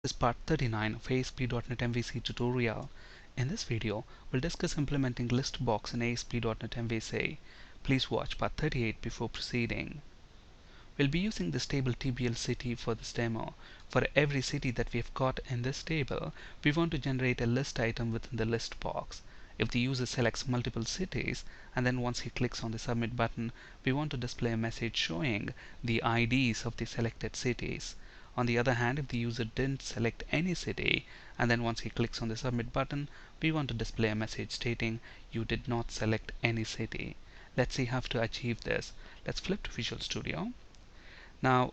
This is part 39 of ASP.NET MVC tutorial. In this video, we'll discuss implementing ListBox in ASP.NET MVC. Please watch part 38 before proceeding. We'll be using this table TBL city for this demo. For every city that we've got in this table, we want to generate a list item within the list box. If the user selects multiple cities, and then once he clicks on the submit button, we want to display a message showing the IDs of the selected cities. On the other hand, if the user didn't select any city, and then once he clicks on the submit button, we want to display a message stating you did not select any city. Let's see how to achieve this. Let's flip to Visual Studio. Now,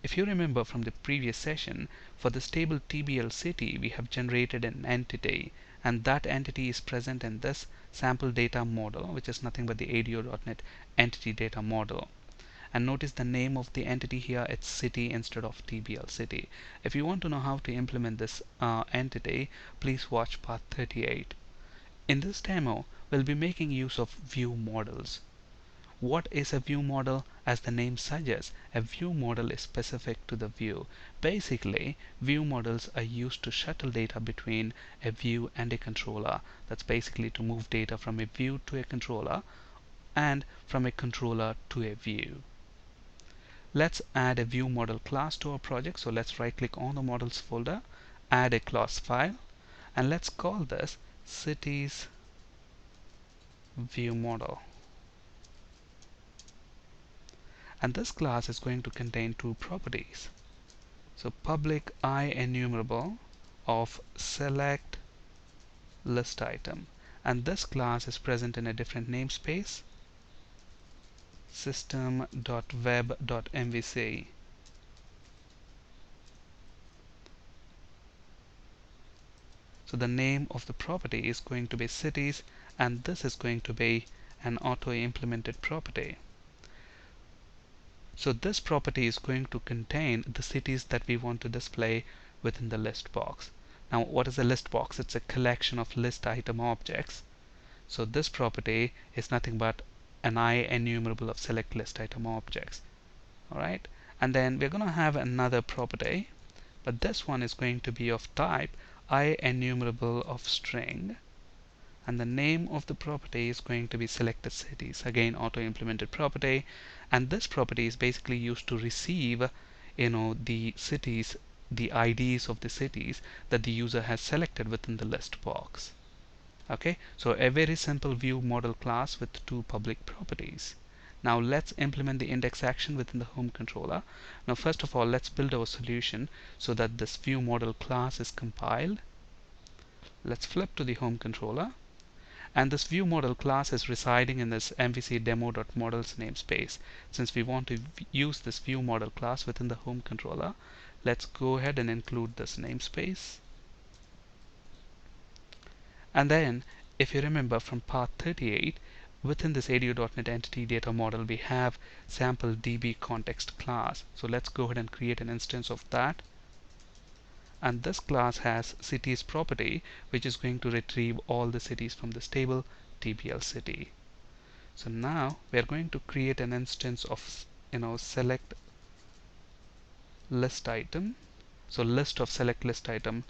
if you remember from the previous session, for this table TBL city, we have generated an entity, and that entity is present in this sample data model, which is nothing but the ADO.NET entity data model. And notice the name of the entity here, it's city instead of TBL city. If you want to know how to implement this entity, please watch part 38. In this demo, we'll be making use of view models. What is a view model? As the name suggests, a view model is specific to the view. Basically, view models are used to shuttle data between a view and a controller. That's basically to move data from a view to a controller and from a controller to a view. Let's add a view model class to our project. So let's right click on the models folder, add a class file, and let's call this cities view model. And this class is going to contain two properties. So public IEnumerable of select list item, and this class is present in a different namespace, system.web.mvc. So the name of the property is going to be cities, and this is going to be an auto-implemented property. So this property is going to contain the cities that we want to display within the list box. Now, what is a list box? It's a collection of list item objects. So this property is nothing but an IEnumerable of select list item objects. Alright, and then we're going to have another property, but this one is going to be of type IEnumerable of string, and the name of the property is going to be selected cities, again auto implemented property. And this property is basically used to receive the cities, the IDs of the cities that the user has selected within the list box. Okay, so a very simple view model class with two public properties. Now let's implement the index action within the home controller. Now first of all, let's build our solution so that this view model class is compiled. Let's flip to the home controller, and this view model class is residing in this mvc demo.models namespace. Since we want to use this view model class within the home controller, let's go ahead and include this namespace. And then, if you remember from part 38, within this ADO.NET entity data model, we have sample DB context class. So let's go ahead and create an instance of that. And this class has cities property, which is going to retrieve all the cities from this table TBL city. So now we are going to create an instance of select list item. So list of select list item.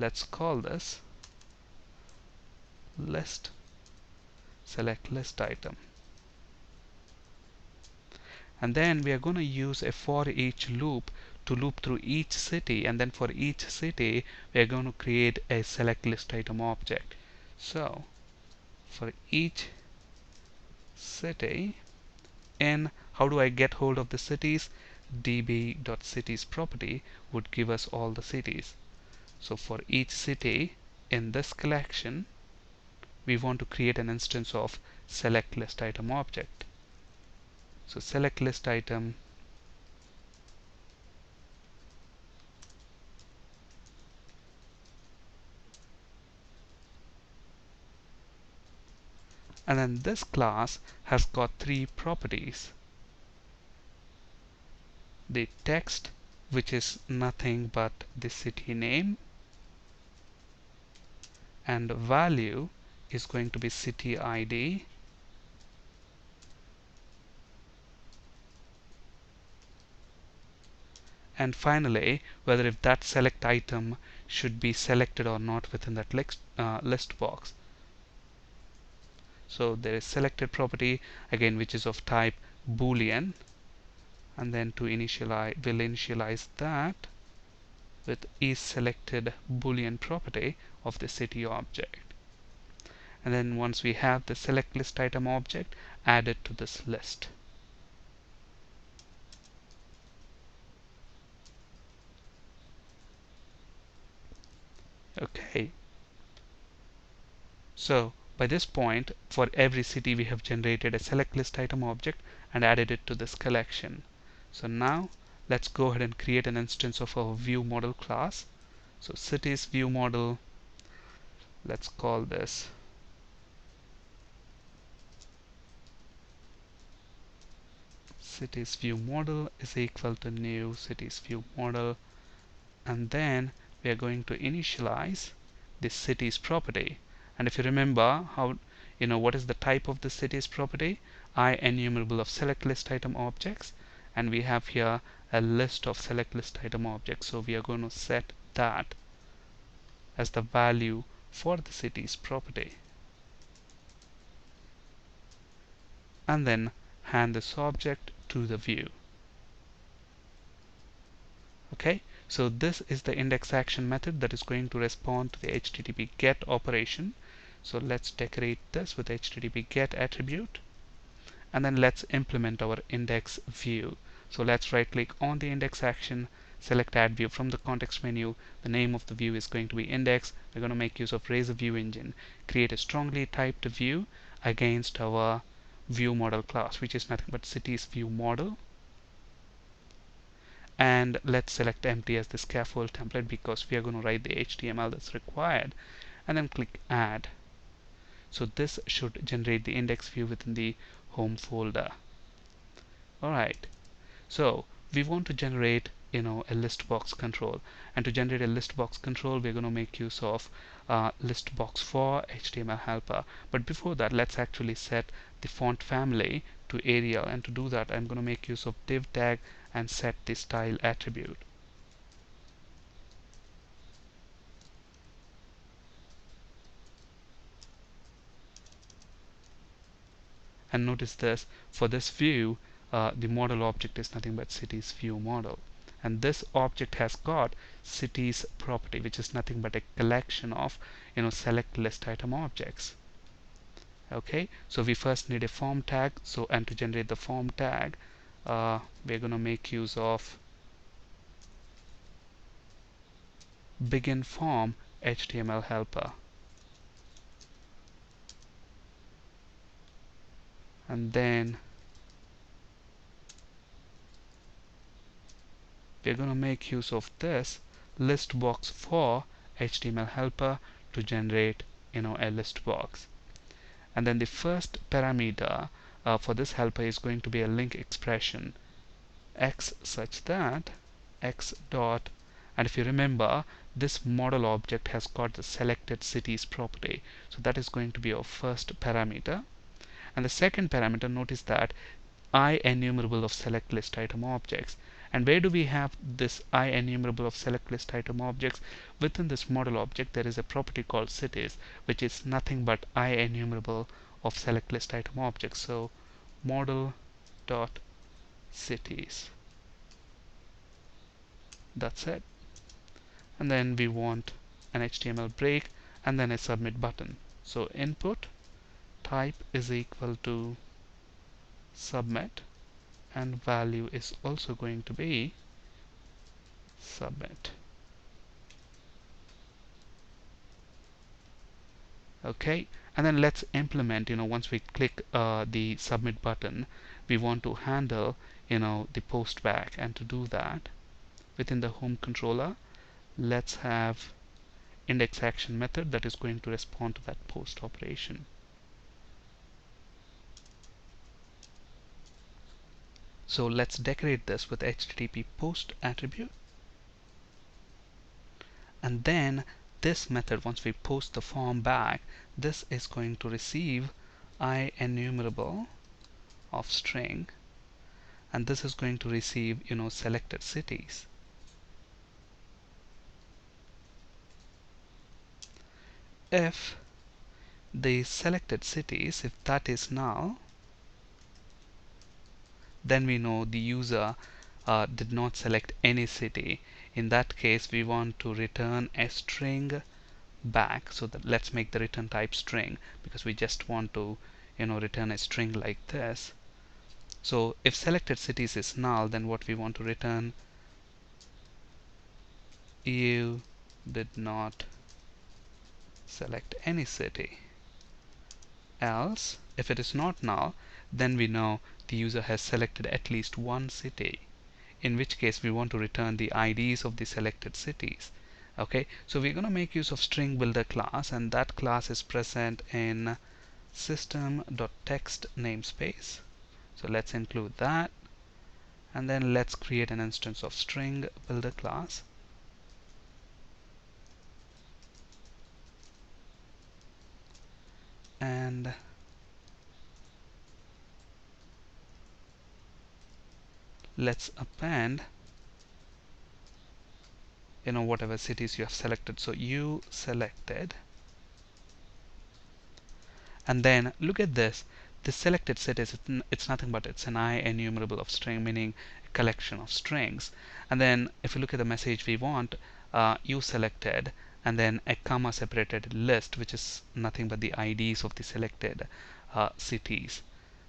Let's call this list select list item. And then we are going to use a for each loop to loop through each city, and then for each city we are going to create a select list item object. So for each city, in how do I get hold of the cities? db.cities property would give us all the cities. So for each city in this collection, we want to create an instance of select list item object. So select list item and then this class has got three properties. The text, which is nothing but the city name, and value is going to be city ID, and finally whether if that select item should be selected or not within that list box. So there is selected property again, which is of type boolean, and then to initialize, we'll initialize that with is selected boolean property of the city object. And then once we have the select list item object, add it to this list. Okay, so by this point for every city we have generated a select list item object and added it to this collection. So now let's go ahead and create an instance of our view model class. So cities view model, let's call this cities view model is equal to new cities view model, and then we are going to initialize this cities property. And if you remember how, what is the type of the cities property? IEnumerable of select list item objects, and we have here a list of select list item objects, so we are going to set that as the value for the cities property, and then hand this object to the view. Okay, so this is the index action method that is going to respond to the HTTP GET operation. So let's decorate this with HTTP GET attribute, and then let's implement our index view. So let's right click on the index action, select add view from the context menu. The name of the view is going to be index. We're going to make use of Razor View Engine, create a strongly typed view against our view model class, which is nothing but cities view model. And let's select empty as the scaffold template because we are going to write the HTML that's required, and then click add. So this should generate the index view within the home folder. Alright, so we want to generate a list box control, and to generate a list box control we're going to make use of ListBox for HTML helper. But before that, let's actually set the font family to Arial, and to do that I'm going to make use of div tag and set the style attribute. And notice this, for this view the model object is nothing but cities view model, and this object has got cities property, which is nothing but a collection of select list item objects. Okay, so we first need a form tag. So, and to generate the form tag we're going to make use of begin form HTML helper, and then we're going to make use of this list box for HTML helper to generate a list box. And then the first parameter for this helper is going to be a link expression x such that x dot, and if you remember, this model object has got the selected cities property, so that is going to be our first parameter. And the second parameter, notice that IEnumerable of select list item objects. And where do we have this IEnumerable of select list item objects? Within this model object there is a property called cities, which is nothing but IEnumerable of select list item objects. So model dot cities, that's it. And then we want an HTML break and then a submit button. So input type is equal to submit, and value is also going to be submit. Okay, and then let's implement, once we click the submit button, we want to handle the post back. And to do that, within the home controller, let's have index action method that is going to respond to that post operation. So let's decorate this with HTTP post attribute, and then this method, once we post the form back, this is going to receive IEnumerable of string, and this is going to receive selected cities. if the selected cities, if that is null, then we know the user did not select any city. In that case, we want to return a string back. So that let's make the return type string, because we just want to return a string like this. So if selected cities is null, then what we want to return, you did not select any city. Else, if it is not null, then we know the user has selected at least one city, in which case we want to return the IDs of the selected cities. Okay, so we're going to make use of string builder class, and that class is present in system.text namespace. So let's include that, and then let's create an instance of string builder class. And let's append whatever cities you have selected. So you selected, and then look at this. The selected cities, it's nothing but it's an enumerable of string, meaning a collection of strings. And then if you look at the message we want, you selected, and then a comma separated list, which is nothing but the IDs of the selected cities.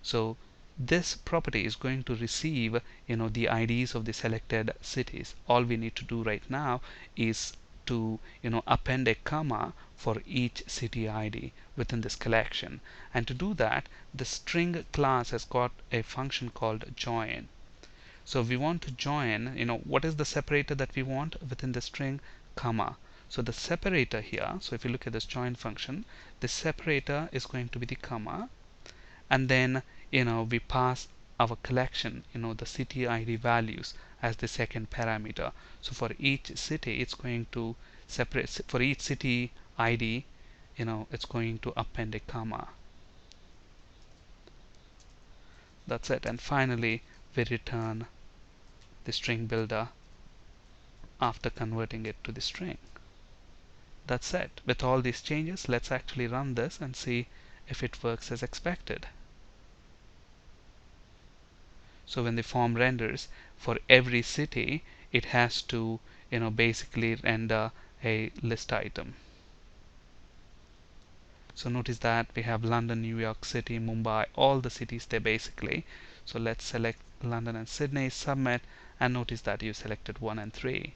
So this property is going to receive the IDs of the selected cities. All we need to do right now is to append a comma for each city ID within this collection. And to do that, the string class has got a function called join. So we want to join, what is the separator that we want within the string? Comma. So the separator here, so if you look at this join function, the separator is going to be the comma, and then we pass our collection, the city ID values as the second parameter. So for each city, it's going to separate. For each city ID, it's going to append a comma. That's it. And finally, we return the string builder after converting it to the string. That's it. With all these changes, let's actually run this and see if it works as expected. So when the form renders, for every city, it has to basically render a list item. So notice that we have London, New York City, Mumbai, all the cities there basically. So let's select London and Sydney, submit, and notice that you selected 1 and 3.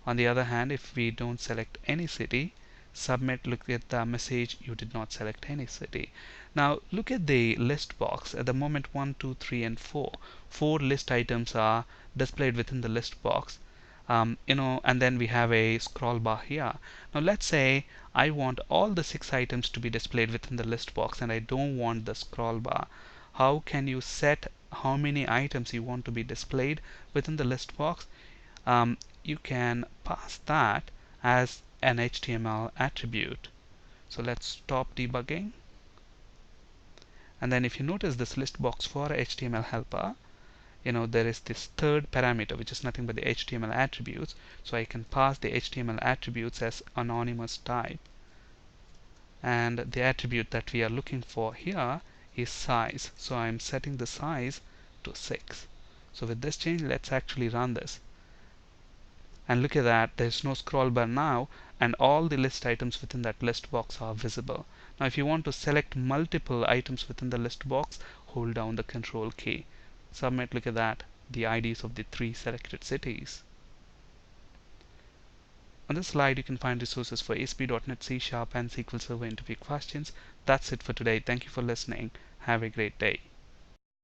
On the other hand, if we don't select any city, submit, look at the message, you did not select any city. Now look at the list box. At the moment 1, 2, 3, and 4 list items are displayed within the list box. And then we have a scroll bar here. Now let's say I want all the 6 items to be displayed within the list box, and I don't want the scroll bar. How can you set how many items you want to be displayed within the list box? You can pass that as an HTML attribute. So let's stop debugging, and then if you notice this list box for HTML helper, there is this third parameter, which is nothing but the HTML attributes. So I can pass the HTML attributes as anonymous type, and the attribute that we are looking for here is size. So I'm setting the size to 6. So with this change, let's actually run this. And look at that, there's no scroll bar now, and all the list items within that list box are visible. Now if you want to select multiple items within the list box, hold down the control key. Submit, look at that, the IDs of the 3 selected cities. On this slide, you can find resources for ASP.NET, C#, and SQL Server interview questions. That's it for today. Thank you for listening. Have a great day.